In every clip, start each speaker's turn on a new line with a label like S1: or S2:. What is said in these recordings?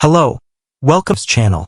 S1: Hello, welcome to this channel.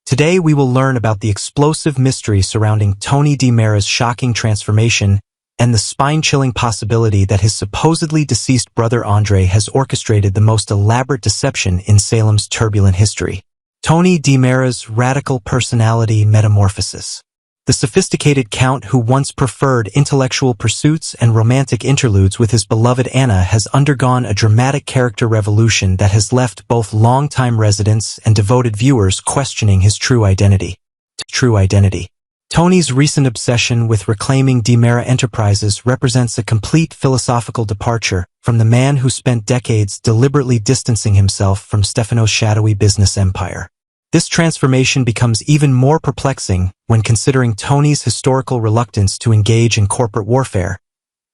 S1: Today we will learn about the explosive mystery surrounding Tony DiMera's shocking transformation and the spine-chilling possibility that his supposedly deceased brother Andre has orchestrated the most elaborate deception in Salem's turbulent history. Tony DiMera's radical personality metamorphosis. The sophisticated count who once preferred intellectual pursuits and romantic interludes with his beloved Anna has undergone a dramatic character revolution that has left both longtime residents and devoted viewers questioning his true identity. Tony's recent obsession with reclaiming DiMera Enterprises represents a complete philosophical departure from the man who spent decades deliberately distancing himself from Stefano's shadowy business empire. This transformation becomes even more perplexing when considering Tony's historical reluctance to engage in corporate warfare,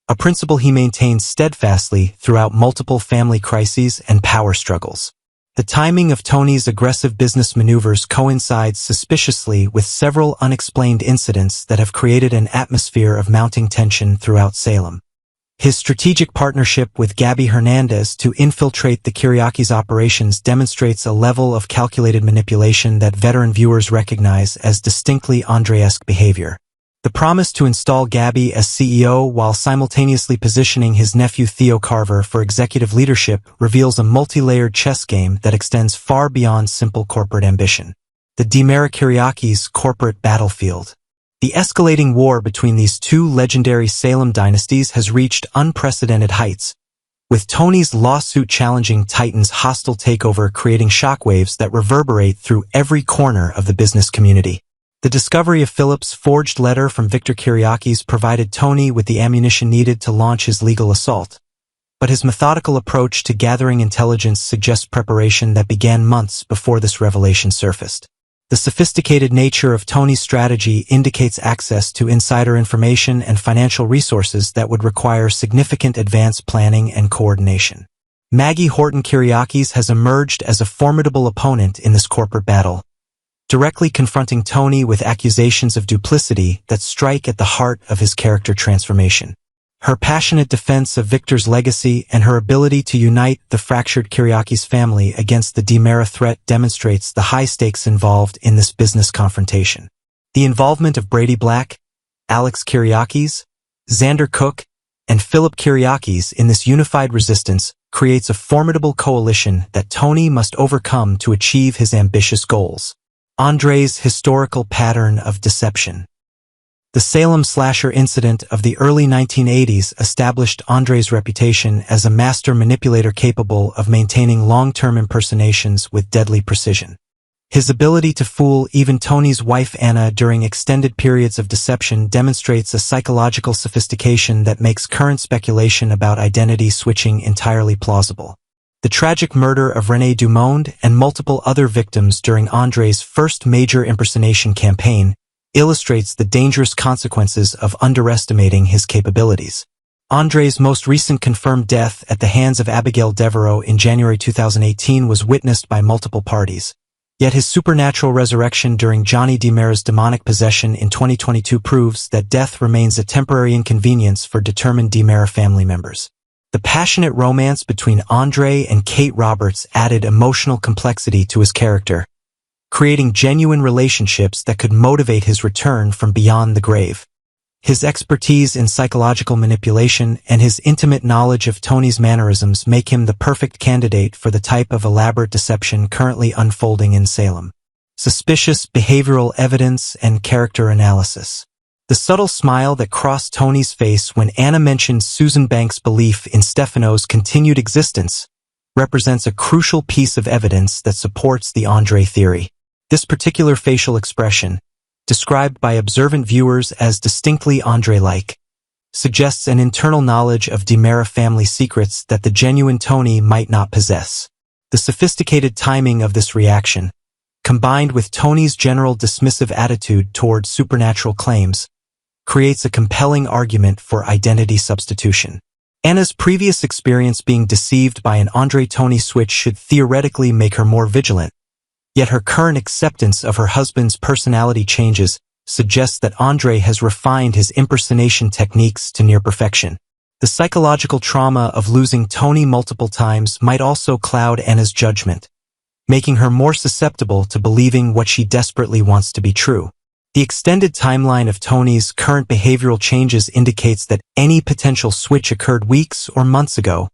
S1: a principle he maintains steadfastly throughout multiple family crises and power struggles. The timing of Tony's aggressive business maneuvers coincides suspiciously with several unexplained incidents that have created an atmosphere of mounting tension throughout Salem. His strategic partnership with Gabby Hernandez to infiltrate the Kiriakis operations demonstrates a level of calculated manipulation that veteran viewers recognize as distinctly Andre-esque behavior. The promise to install Gabby as CEO while simultaneously positioning his nephew Theo Carver for executive leadership reveals a multi-layered chess game that extends far beyond simple corporate ambition. The DiMera-Kiriakis corporate battlefield. The escalating war between these two legendary Salem dynasties has reached unprecedented heights, with Tony's lawsuit challenging Titan's hostile takeover creating shockwaves that reverberate through every corner of the business community. The discovery of Philip's forged letter from Victor Kiriakis provided Tony with the ammunition needed to launch his legal assault, but his methodical approach to gathering intelligence suggests preparation that began months before this revelation surfaced. The sophisticated nature of Tony's strategy indicates access to insider information and financial resources that would require significant advanced planning and coordination. Maggie Horton Kiriakis has emerged as a formidable opponent in this corporate battle, directly confronting Tony with accusations of duplicity that strike at the heart of his character transformation. Her passionate defense of Victor's legacy and her ability to unite the fractured Kiriakis family against the DiMera threat demonstrates the high stakes involved in this business confrontation. The involvement of Brady Black, Alex Kiriakis, Xander Cook, and Philip Kiriakis in this unified resistance creates a formidable coalition that Tony must overcome to achieve his ambitious goals. Andre's historical pattern of deception. The Salem slasher incident of the early 1980s established Andre's reputation as a master manipulator capable of maintaining long-term impersonations with deadly precision. His ability to fool even Tony's wife Anna during extended periods of deception demonstrates a psychological sophistication that makes current speculation about identity switching entirely plausible. The tragic murder of René Dumond and multiple other victims during Andre's first major impersonation campaign illustrates the dangerous consequences of underestimating his capabilities. Andre's most recent confirmed death at the hands of Abigail Devereaux in January 2018 was witnessed by multiple parties. Yet his supernatural resurrection during Johnny DiMera's demonic possession in 2022 proves that death remains a temporary inconvenience for determined DiMera family members. The passionate romance between Andre and Kate Roberts added emotional complexity to his character, creating genuine relationships that could motivate his return from beyond the grave. His expertise in psychological manipulation and his intimate knowledge of Tony's mannerisms make him the perfect candidate for the type of elaborate deception currently unfolding in Salem. Suspicious behavioral evidence and character analysis. The subtle smile that crossed Tony's face when Anna mentioned Susan Banks' belief in Stefano's continued existence represents a crucial piece of evidence that supports the Andre theory. This particular facial expression, described by observant viewers as distinctly Andre-like, suggests an internal knowledge of DiMera family secrets that the genuine Tony might not possess. The sophisticated timing of this reaction, combined with Tony's general dismissive attitude toward supernatural claims, creates a compelling argument for identity substitution. Anna's previous experience being deceived by an Andre-Tony switch should theoretically make her more vigilant. Yet her current acceptance of her husband's personality changes suggests that Andre has refined his impersonation techniques to near perfection. The psychological trauma of losing Tony multiple times might also cloud Anna's judgment, making her more susceptible to believing what she desperately wants to be true. The extended timeline of Tony's current behavioral changes indicates that any potential switch occurred weeks or months ago,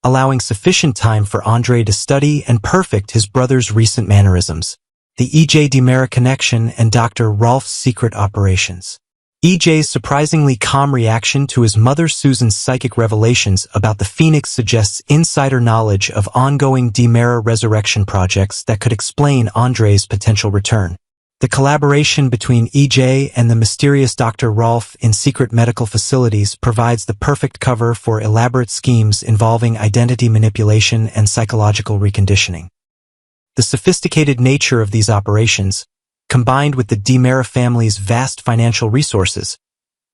S1: allowing sufficient time for Andre to study and perfect his brother's recent mannerisms. The E.J. DiMera connection and Dr. Rolf's secret operations. E.J.'s surprisingly calm reaction to his mother Susan's psychic revelations about the Phoenix suggests insider knowledge of ongoing DiMera resurrection projects that could explain Andre's potential return. The collaboration between E.J. and the mysterious Dr. Rolf in secret medical facilities provides the perfect cover for elaborate schemes involving identity manipulation and psychological reconditioning. The sophisticated nature of these operations, combined with the DiMera family's vast financial resources,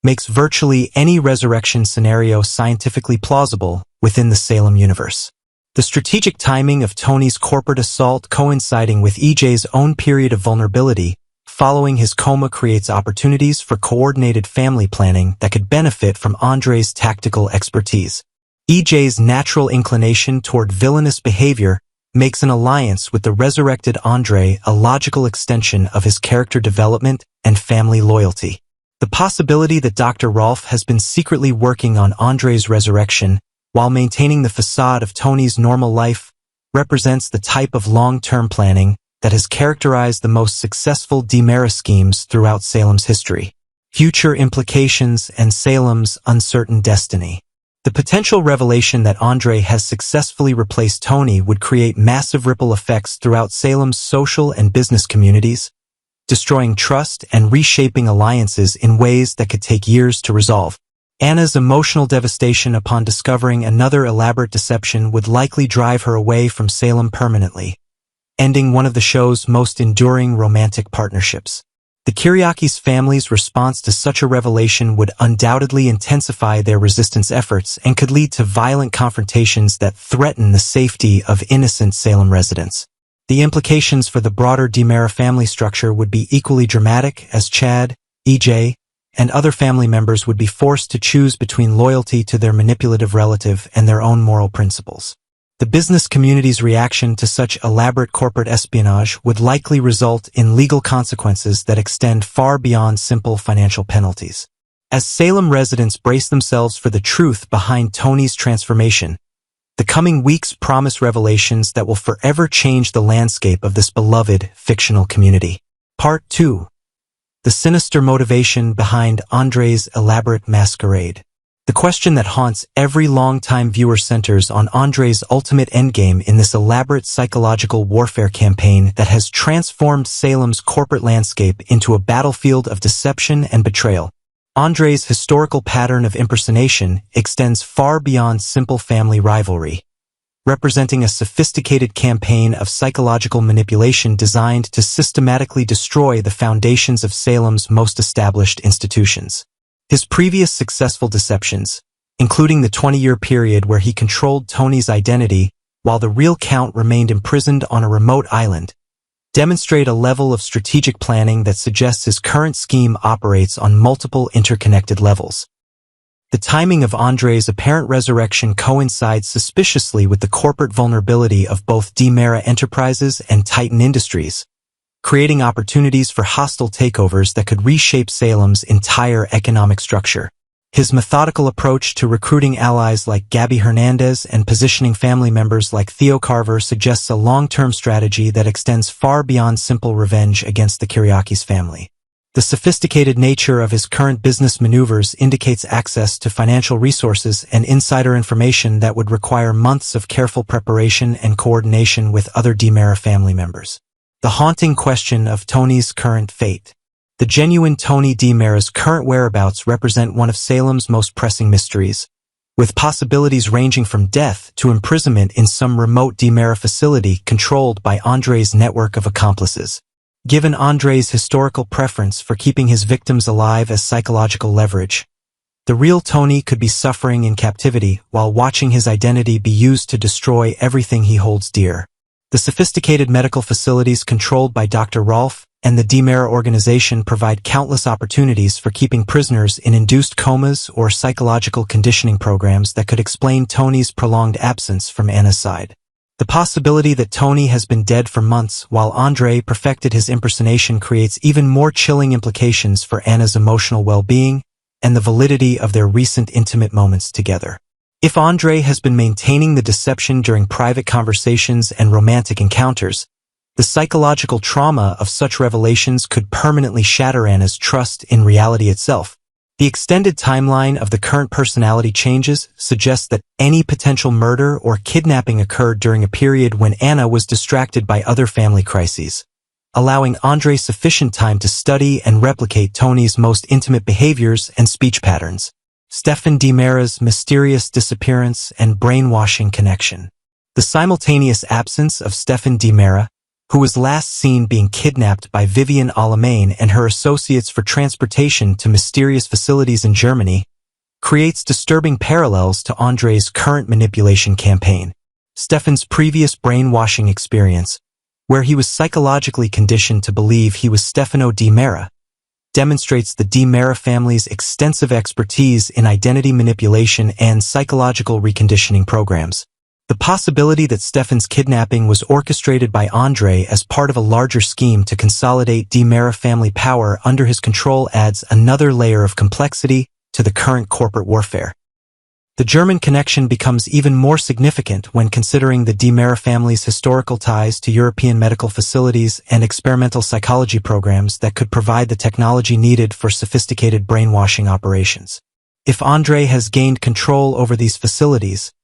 S1: makes virtually any resurrection scenario scientifically plausible within the Salem universe. The strategic timing of Tony's corporate assault coinciding with E.J.'s own period of vulnerability following his coma creates opportunities for coordinated family planning that could benefit from Andre's tactical expertise. E.J.'s natural inclination toward villainous behavior makes an alliance with the resurrected Andre a logical extension of his character development and family loyalty. The possibility that Dr. Rolf has been secretly working on Andre's resurrection while maintaining the facade of Tony's normal life represents the type of long-term planning that has characterized the most successful DiMera schemes throughout Salem's history. Future implications and Salem's uncertain destiny. The potential revelation that Andre has successfully replaced Tony would create massive ripple effects throughout Salem's social and business communities, destroying trust and reshaping alliances in ways that could take years to resolve. Anna's emotional devastation upon discovering another elaborate deception would likely drive her away from Salem permanently, ending one of the show's most enduring romantic partnerships. The Kiriakis family's response to such a revelation would undoubtedly intensify their resistance efforts and could lead to violent confrontations that threaten the safety of innocent Salem residents. The implications for the broader DiMera family structure would be equally dramatic as Chad, E.J., and other family members would be forced to choose between loyalty to their manipulative relative and their own moral principles. The business community's reaction to such elaborate corporate espionage would likely result in legal consequences that extend far beyond simple financial penalties. As Salem residents brace themselves for the truth behind Tony's transformation, the coming weeks promise revelations that will forever change the landscape of this beloved fictional community. Part 2. The sinister motivation behind Andre's elaborate masquerade. The question that haunts every longtime viewer centers on Andre's ultimate endgame in this elaborate psychological warfare campaign that has transformed Salem's corporate landscape into a battlefield of deception and betrayal. Andre's historical pattern of impersonation extends far beyond simple family rivalry, representing a sophisticated campaign of psychological manipulation designed to systematically destroy the foundations of Salem's most established institutions. His previous successful deceptions, including the 20-year period where he controlled Tony's identity while the real Count remained imprisoned on a remote island, demonstrate a level of strategic planning that suggests his current scheme operates on multiple interconnected levels. The timing of Andre's apparent resurrection coincides suspiciously with the corporate vulnerability of both DiMera Enterprises and Titan Industries, creating opportunities for hostile takeovers that could reshape Salem's entire economic structure. His methodical approach to recruiting allies like Gabby Hernandez and positioning family members like Theo Carver suggests a long-term strategy that extends far beyond simple revenge against the Kiriakis family. The sophisticated nature of his current business maneuvers indicates access to financial resources and insider information that would require months of careful preparation and coordination with other DiMera family members. The haunting question of Tony's current fate. The genuine Tony DiMera's current whereabouts represent one of Salem's most pressing mysteries, with possibilities ranging from death to imprisonment in some remote DiMera facility controlled by Andre's network of accomplices. Given Andre's historical preference for keeping his victims alive as psychological leverage, the real Tony could be suffering in captivity while watching his identity be used to destroy everything he holds dear. The sophisticated medical facilities controlled by Dr. Rolf and the DiMera organization provide countless opportunities for keeping prisoners in induced comas or psychological conditioning programs that could explain Tony's prolonged absence from Anna's side. The possibility that Tony has been dead for months while Andre perfected his impersonation creates even more chilling implications for Anna's emotional well-being and the validity of their recent intimate moments together. If Andre has been maintaining the deception during private conversations and romantic encounters, the psychological trauma of such revelations could permanently shatter Anna's trust in reality itself. The extended timeline of the current personality changes suggests that any potential murder or kidnapping occurred during a period when Anna was distracted by other family crises, allowing Andre sufficient time to study and replicate Tony's most intimate behaviors and speech patterns. Stefan DiMera's mysterious disappearance and brainwashing connection. The simultaneous absence of Stefan DiMera, who was last seen being kidnapped by Vivian Alamain and her associates for transportation to mysterious facilities in Germany, creates disturbing parallels to Andre's current manipulation campaign. Stefan's previous brainwashing experience, where he was psychologically conditioned to believe he was Stefano DiMera, demonstrates the DiMera family's extensive expertise in identity manipulation and psychological reconditioning programs. The possibility that Stefan's kidnapping was orchestrated by Andre as part of a larger scheme to consolidate DiMera family power under his control adds another layer of complexity to the current corporate warfare. The German connection becomes even more significant when considering the DiMera family's historical ties to European medical facilities and experimental psychology programs that could provide the technology needed for sophisticated brainwashing operations. If Andre has gained control over these facilities,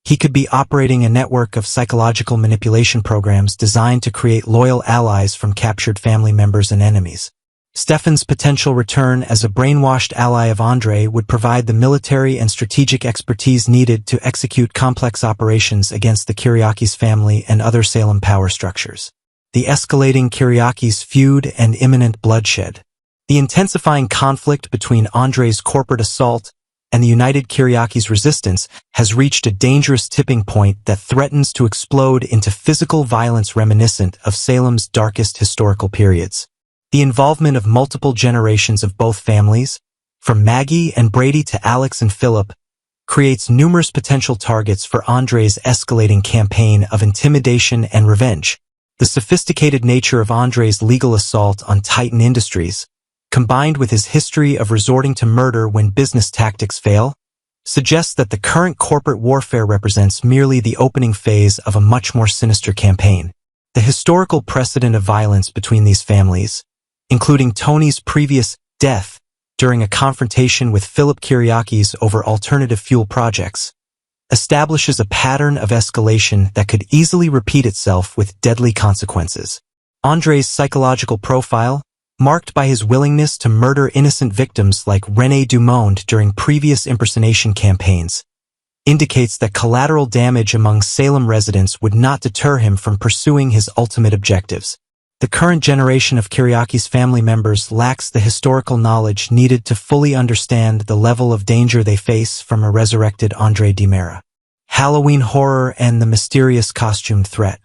S1: he could be operating a network of psychological manipulation programs designed to create loyal allies from captured family members and enemies. Stefan's potential return as a brainwashed ally of Andre would provide the military and strategic expertise needed to execute complex operations against the Kiriakis family and other Salem power structures. The escalating Kiriakis feud and imminent bloodshed. The intensifying conflict between Andre's corporate assault and the united Kiriakis resistance has reached a dangerous tipping point that threatens to explode into physical violence reminiscent of Salem's darkest historical periods. The involvement of multiple generations of both families, from Maggie and Brady to Alex and Philip, creates numerous potential targets for Andre's escalating campaign of intimidation and revenge. The sophisticated nature of Andre's legal assault on Titan Industries, combined with his history of resorting to murder when business tactics fail, suggests that the current corporate warfare represents merely the opening phase of a much more sinister campaign. The historical precedent of violence between these families, including Tony's previous death during a confrontation with Philip Kiriakis over alternative fuel projects, establishes a pattern of escalation that could easily repeat itself with deadly consequences. Andre's psychological profile, marked by his willingness to murder innocent victims like René Dumond during previous impersonation campaigns, indicates that collateral damage among Salem residents would not deter him from pursuing his ultimate objectives. The current generation of Kiriakis family members lacks the historical knowledge needed to fully understand the level of danger they face from a resurrected Andre DiMera. Halloween horror and the mysterious costume threat.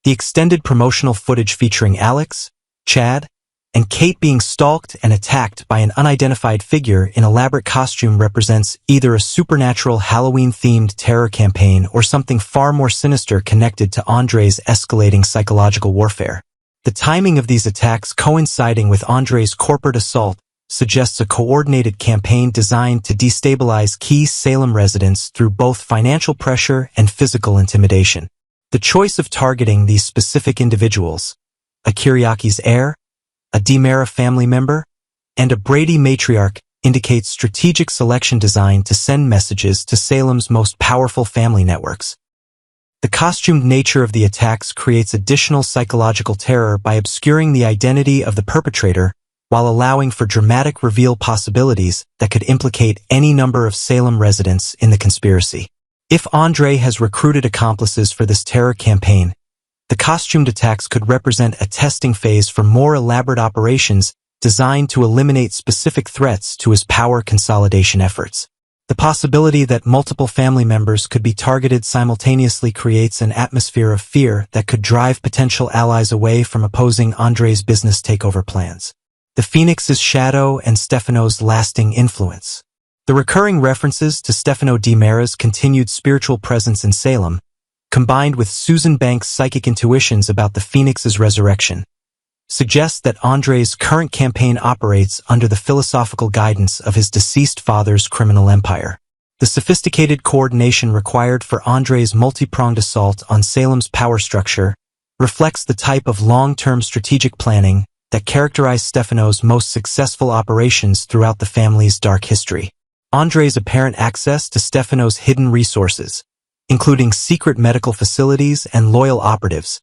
S1: The extended promotional footage featuring Alex, Chad, and Kate being stalked and attacked by an unidentified figure in elaborate costume represents either a supernatural Halloween-themed terror campaign or something far more sinister connected to Andre's escalating psychological warfare. The timing of these attacks coinciding with Andre's corporate assault suggests a coordinated campaign designed to destabilize key Salem residents through both financial pressure and physical intimidation. The choice of targeting these specific individuals, a Kiriakis heir, a DiMera family member, and a Brady matriarch, indicates strategic selection designed to send messages to Salem's most powerful family networks. The costumed nature of the attacks creates additional psychological terror by obscuring the identity of the perpetrator while allowing for dramatic reveal possibilities that could implicate any number of Salem residents in the conspiracy. If Andre has recruited accomplices for this terror campaign, the costumed attacks could represent a testing phase for more elaborate operations designed to eliminate specific threats to his power consolidation efforts. The possibility that multiple family members could be targeted simultaneously creates an atmosphere of fear that could drive potential allies away from opposing Andre's business takeover plans. The Phoenix's shadow and Stefano's lasting influence. The recurring references to Stefano DiMera's continued spiritual presence in Salem, combined with Susan Banks' psychic intuitions about the Phoenix's resurrection, suggests that Andre's current campaign operates under the philosophical guidance of his deceased father's criminal empire. The sophisticated coordination required for Andre's multi-pronged assault on Salem's power structure reflects the type of long-term strategic planning that characterized Stefano's most successful operations throughout the family's dark history. Andre's apparent access to Stefano's hidden resources, including secret medical facilities and loyal operatives,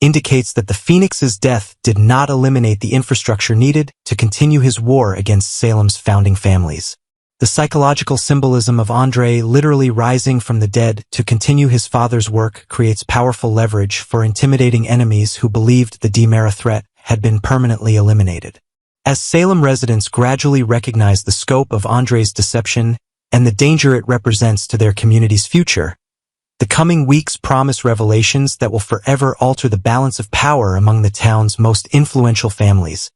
S1: indicates that the Phoenix's death did not eliminate the infrastructure needed to continue his war against Salem's founding families. The psychological symbolism of Andre literally rising from the dead to continue his father's work creates powerful leverage for intimidating enemies who believed the DiMera threat had been permanently eliminated. As Salem residents gradually recognize the scope of Andre's deception and the danger it represents to their community's future, the coming weeks promise revelations that will forever alter the balance of power among the town's most influential families.